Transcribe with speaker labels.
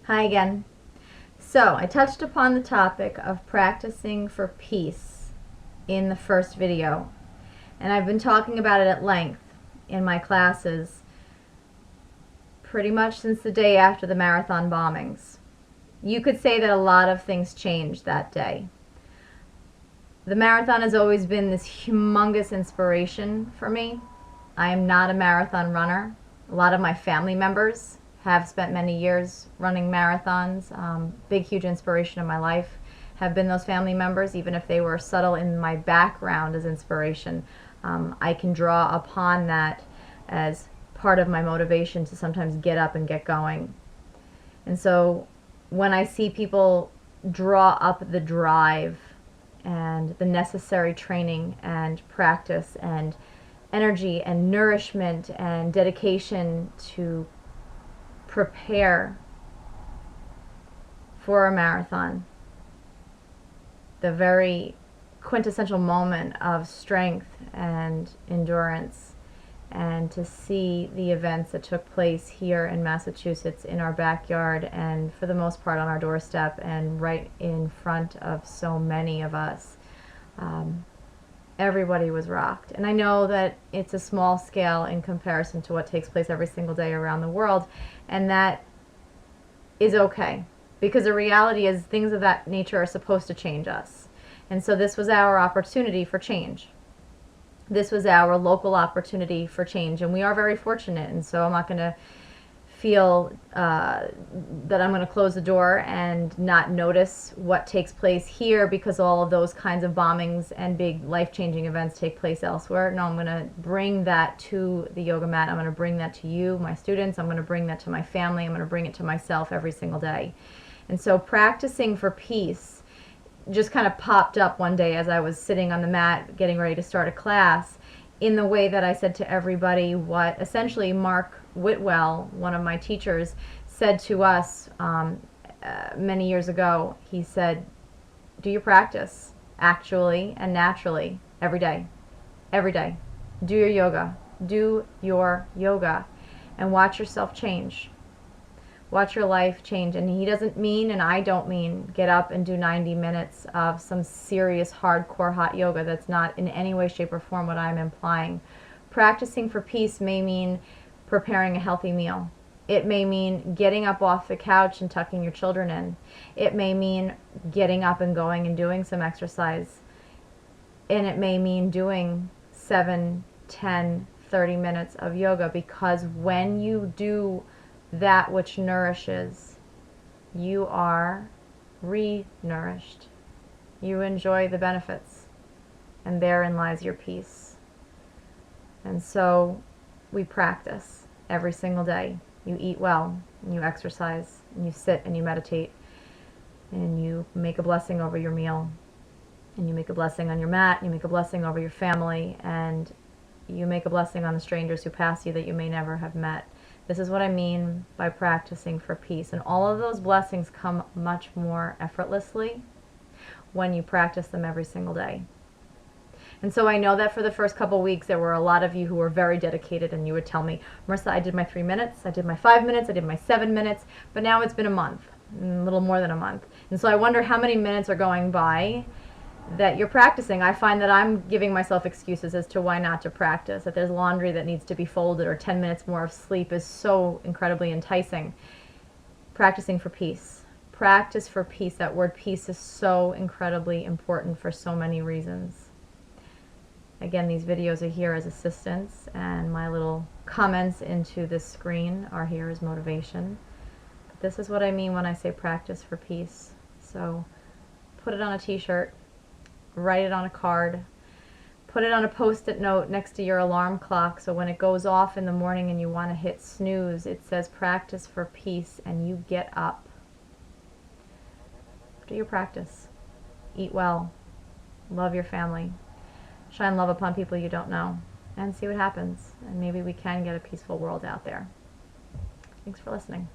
Speaker 1: Hi again. So, I touched upon the topic of practicing for peace in the first video, and I've been talking about it at length in my classes pretty much since the day after the marathon bombings. You could say that a lot of things changed that day. The marathon has always been this humongous inspiration for me. I am not a marathon runner. A lot of my family members have spent many years running marathons. Big, huge inspiration in my life have been those family members, even if they were subtle in my background as inspiration. I can draw upon that as part of my motivation to sometimes get up and get going. And so when I see people draw up the drive and the necessary training and practice and energy and nourishment and dedication to prepare for a marathon, the very quintessential moment of strength and endurance, and to see the events that took place here in Massachusetts in our backyard and for the most part on our doorstep and right in front of so many of us. Everybody was rocked. And I know that it's a small scale in comparison to what takes place every single day around the world, and that is okay, because the reality is things of that nature are supposed to change us. And so this was our opportunity for change. This was our local opportunity for change, and we are very fortunate. And so I'm not going to feel that I'm going to close the door and not notice what takes place here because all of those kinds of bombings and big life-changing events take place elsewhere. No, I'm going to bring that to the yoga mat. I'm going to bring that to you, my students. I'm going to bring that to my family. I'm going to bring it to myself every single day. And so practicing for peace just kind of popped up one day as I was sitting on the mat getting ready to start a class, in the way that I said to everybody what essentially Mark Whitwell, one of my teachers, said to us many years ago. He said, do your practice actually and naturally every day. Every day. Do your yoga. Do your yoga and watch yourself change. Watch your life change. And he doesn't mean, and I don't mean, get up and do 90 minutes of some serious hardcore hot yoga. That's not in any way, shape, or form what I'm implying. Practicing for peace may mean preparing a healthy meal. It may mean getting up off the couch and tucking your children in. It may mean getting up and going and doing some exercise. And it may mean doing 7, 10, 30 minutes of yoga, because when you do that which nourishes, you are re-nourished. You enjoy the benefits, and therein lies your peace. And so we practice every single day. You eat well, and you exercise, and you sit and you meditate, and you make a blessing over your meal, and you make a blessing on your mat, and you make a blessing over your family, and you make a blessing on the strangers who pass you that you may never have met. This is what I mean by practicing for peace. And all of those blessings come much more effortlessly when you practice them every single day. And so I know that for the first couple weeks there were a lot of you who were very dedicated, and you would tell me, Marissa, I did my 3 minutes, I did my 5 minutes, I did my 7 minutes, but now it's been a month, a little more than a month. And so I wonder how many minutes are going by that you're practicing. I find that I'm giving myself excuses as to why not to practice, that there's laundry that needs to be folded, or 10 minutes more of sleep is so incredibly enticing. Practicing for peace. Practice for peace. That word peace is so incredibly important for so many reasons. Again, these videos are here as assistance, and my little comments into this screen are here as motivation. But this is what I mean when I say practice for peace. So put it on a t-shirt, write it on a card, put it on a post-it note next to your alarm clock, so when it goes off in the morning and you want to hit snooze, it says practice for peace, and you get up. Do your practice. Eat well. Love your family. Shine love upon people you don't know, and see what happens. And maybe we can get a peaceful world out there. Thanks for listening.